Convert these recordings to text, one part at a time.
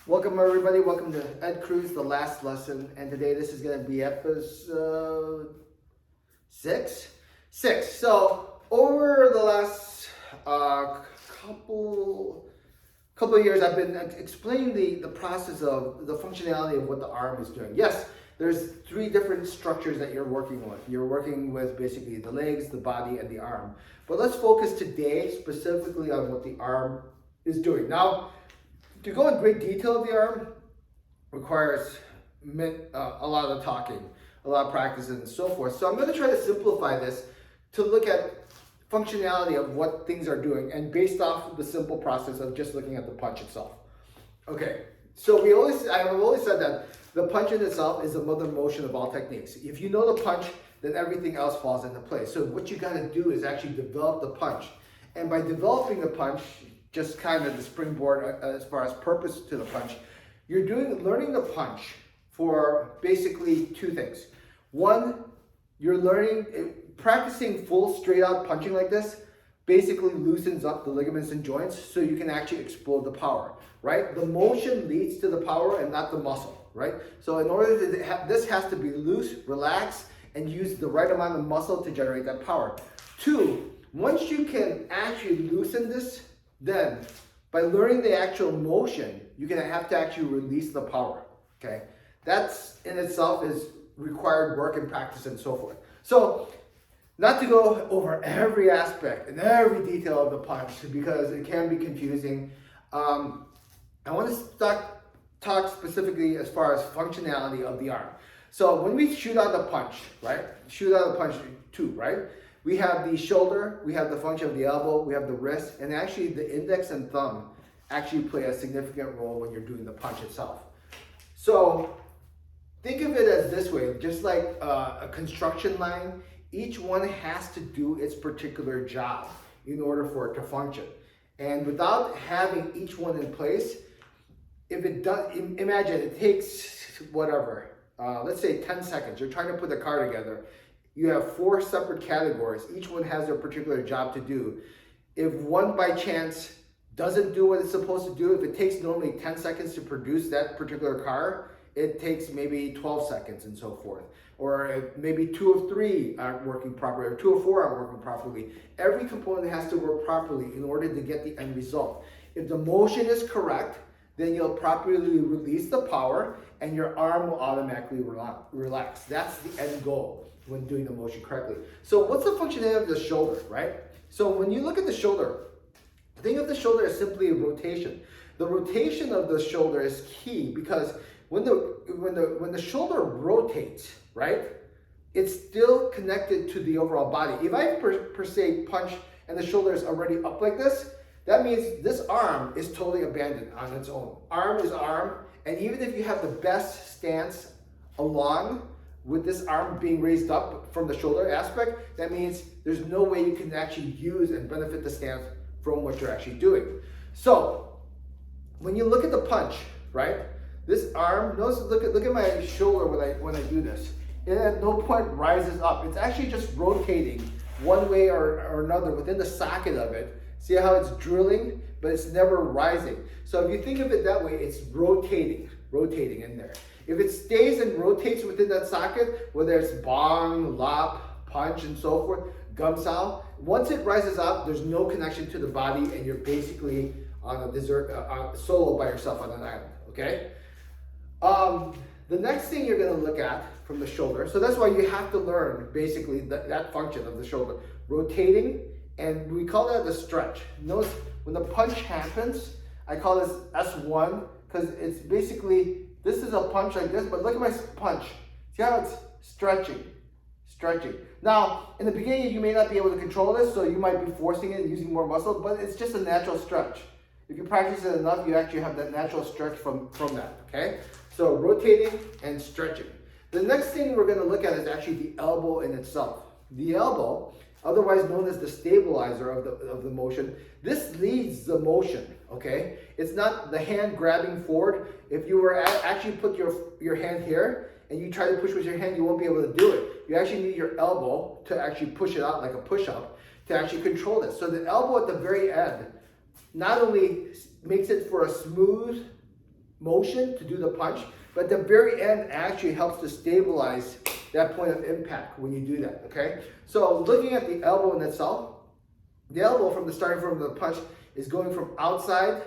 Welcome everybody, welcome to Ed Cruz, the last lesson, and today this is going to be episode 6. So over the last couple of years I've been explaining the process of the functionality of what the arm is doing. Yes, there's 3 different structures that you're working with. You're working with basically the legs, the body, and the arm. But let's focus today specifically on what the arm is doing. Now, to go in great detail of the arm requires a lot of talking, a lot of practice, and so forth. So I'm going to try to simplify this to look at functionality of what things are doing, and based off of the simple process of just looking at the punch itself. Okay, so I've always said that the punch in itself is the mother motion of all techniques. If you know the punch, then everything else falls into place. So what you got to do is actually develop the punch, and by developing the punch, just kind of the springboard as far as purpose to the punch, you're learning the punch for basically 2 things. One, you're practicing full straight out punching like this basically loosens up the ligaments and joints so you can actually explode the power, right? The motion leads to the power and not the muscle, right? So in order to this has to be loose, relaxed, and use the right amount of muscle to generate that power. 2, once you can actually loosen this, then by learning the actual motion, you're going to have to actually release the power, okay? That's in itself is required work and practice and so forth. So not to go over every aspect and every detail of the punch because it can be confusing. I want to talk specifically as far as functionality of the arm. So when we shoot out the punch, right? Shoot out the punch 2, right? We have the shoulder, we have the function of the elbow, we have the wrist, and actually the index and thumb actually play a significant role when you're doing the punch itself. So think of it as this way, just like a construction line, each one has to do its particular job in order for it to function. And without having each one in place, if it does, imagine it takes whatever, let's say 10 seconds, you're trying to put the car together. You have 4 separate categories. Each one has their particular job to do. If one by chance doesn't do what it's supposed to do, if it takes normally 10 seconds to produce that particular car, it takes maybe 12 seconds and so forth. Or if maybe 2 of 3 aren't working properly, or 2 of 4 aren't working properly. Every component has to work properly in order to get the end result. If the motion is correct, then you'll properly release the power and your arm will automatically relax. That's the end goal when doing the motion correctly. So what's the functionality of the shoulder, right? So when you look at the shoulder, think of the shoulder as simply a rotation. The rotation of the shoulder is key because when the shoulder rotates, right, it's still connected to the overall body. If I per se punch and the shoulder is already up like this, that means this arm is totally abandoned on its own. Arm is arm, and even if you have the best stance along with this arm being raised up from the shoulder aspect, that means there's no way you can actually use and benefit the stance from what you're actually doing. So when you look at the punch, right, this arm, notice, look at my shoulder when I do this. It at no point rises up. It's actually just rotating one way or another within the socket of it. See how it's drilling, but it's never rising. So if you think of it that way, it's rotating in there. If it stays and rotates within that socket, whether it's bong, lop, punch, and so forth, gum sao, once it rises up, there's no connection to the body, and you're basically on a desert, solo by yourself on an island, okay? The next thing you're gonna look at from the shoulder, so that's why you have to learn basically that function of the shoulder, rotating, and we call that the stretch. Notice when the punch happens, I call this S1, because it's basically, this is a punch like this, but look at my punch. See how it's stretching. Now, in the beginning, you may not be able to control this, so you might be forcing it and using more muscle, but it's just a natural stretch. If you practice it enough, you actually have that natural stretch from that, okay? So rotating and stretching. The next thing we're gonna look at is actually the elbow in itself. The elbow, otherwise known as the stabilizer of the motion, this leads the motion, okay? It's not the hand grabbing forward. If you were actually put your hand here and you try to push with your hand, you won't be able to do it. You actually need your elbow to actually push it out like a push-up to actually control this. So the elbow at the very end not only makes it for a smooth motion to do the punch, but the very end actually helps to stabilize that point of impact when you do that, okay? So looking at the elbow in itself, the elbow from the starting from the punch is going from outside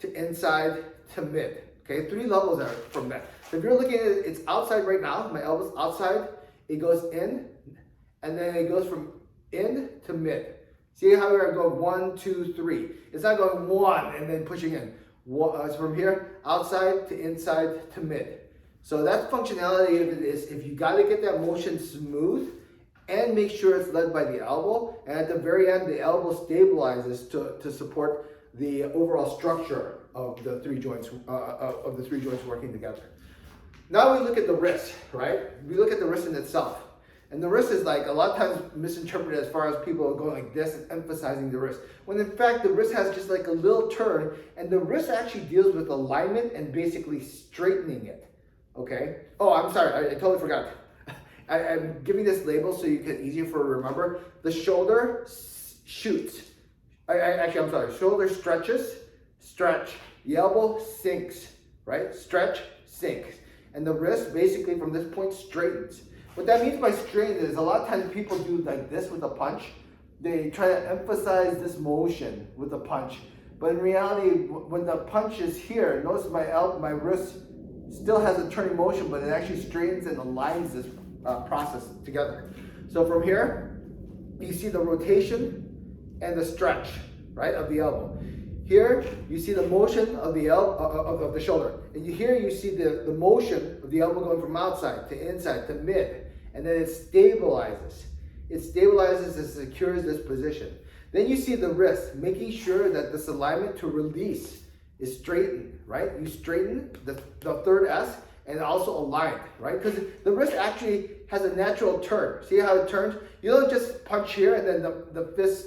to inside to mid, okay? 3 levels are from that. So if you're looking at it, it's outside right now, my elbow's outside, it goes in, and then it goes from in to mid. See how we're going 1, 2, 3. It's not going 1 and then pushing in. It's from here, outside to inside to mid. So that functionality of it is if you got to get that motion smooth and make sure it's led by the elbow, and at the very end, the elbow stabilizes to support the overall structure of the 3 joints working together. Now we look at the wrist, right? We look at the wrist in itself. And the wrist is like a lot of times misinterpreted as far as people going like this and emphasizing the wrist. When in fact, the wrist has just like a little turn, and the wrist actually deals with alignment and basically straightening it, okay? Oh, I'm sorry, I totally forgot. I'm giving this label so you can easier for remember. The shoulder shoots. I'm sorry, shoulder stretches, stretch. The elbow sinks, right? Stretch, sinks. And the wrist basically from this point straightens. What that means by straighten is a lot of times people do like this with a punch. They try to emphasize this motion with a punch. But in reality, when the punch is here, notice my wrist still has a turning motion, but it actually straightens and aligns this process together. So from here, you see the rotation and the stretch, right, of the elbow. Here, you see the motion of the of the shoulder. And here you see the motion of the elbow going from outside to inside to mid. And then it stabilizes. It stabilizes and secures this position. Then you see the wrist, making sure that this alignment to release is straightened, right? You straighten the third S and also aligned, right? Because the wrist actually has a natural turn. See how it turns? You don't just punch here and then the fist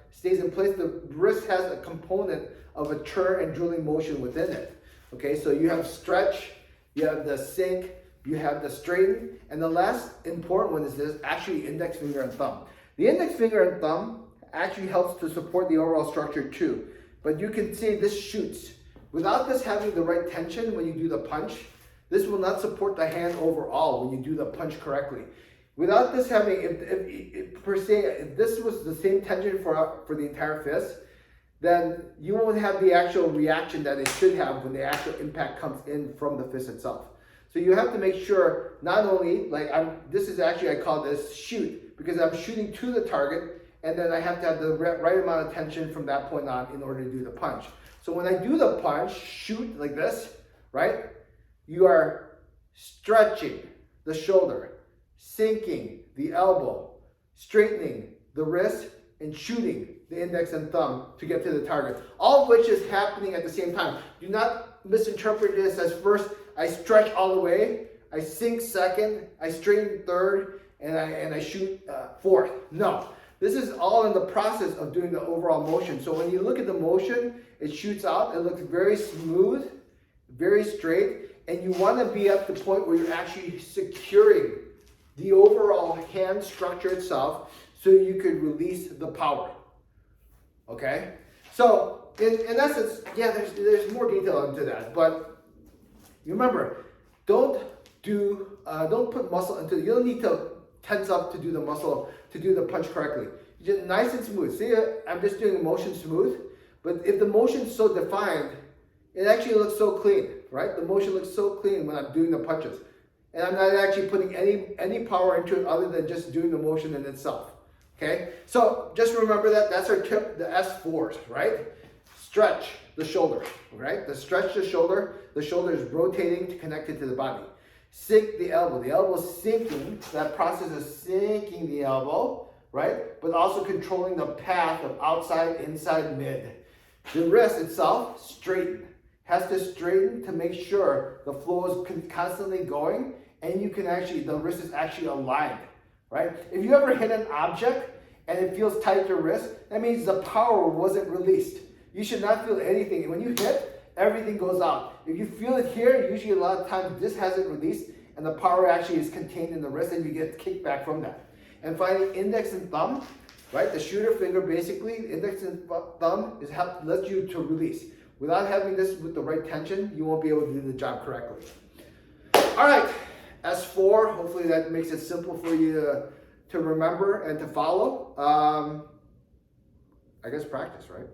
stays in place. The wrist has a component of a turn and drilling motion within it. Okay, so you have stretch, you have the sink, you have the straighten, and the last important one is this, actually index finger and thumb. The index finger and thumb actually helps to support the overall structure too. But you can see this shoots. Without this having the right tension when you do the punch, this will not support the hand overall when you do the punch correctly. Without this having, if this was the same tension for the entire fist, then you won't have the actual reaction that it should have when the actual impact comes in from the fist itself. So you have to make sure not only, this is actually, I call this shoot, because I'm shooting to the target, and then I have to have the right amount of tension from that point on in order to do the punch. So when I do the punch, shoot like this, right? You are stretching the shoulder, sinking the elbow, straightening the wrist, and shooting the index and thumb to get to the target. All of which is happening at the same time. Do not misinterpret this as first I stretch all the way, I sink second, I straighten third, and I shoot fourth. No, this is all in the process of doing the overall motion. So when you look at the motion, it shoots out, it looks very smooth, very straight, and you want to be at the point where you're actually securing the overall hand structure itself so you could release the power. Okay? So in essence, yeah, there's more detail into that, but remember, don't put muscle into it. You don't need to tense up to do the muscle, to do the punch correctly. Just nice and smooth. See, I'm just doing the motion smooth, but if the motion's so defined, it actually looks so clean, right? The motion looks so clean when I'm doing the punches. And I'm not actually putting any power into it other than just doing the motion in itself, okay? So just remember that's our tip, the S4s, right? Stretch the shoulder, right? Stretch the shoulder is rotating to connect it to the body. Sink the elbow is sinking, that process is sinking the elbow, right? But also controlling the path of outside, inside, mid. The wrist itself, straighten. Has to straighten to make sure the flow is constantly going and you can the wrist is actually aligned, right? If you ever hit an object and it feels tight at your wrist, that means the power wasn't released. You should not feel anything. When you hit, everything goes out. If you feel it here, usually a lot of times this hasn't released and the power actually is contained in the wrist and you get kickback from that. And finally, index and thumb, right? The shooter finger basically, index and thumb lets you to release. Without having this with the right tension, you won't be able to do the job correctly. All right, S4, hopefully that makes it simple for you to remember and to follow. I guess practice, right?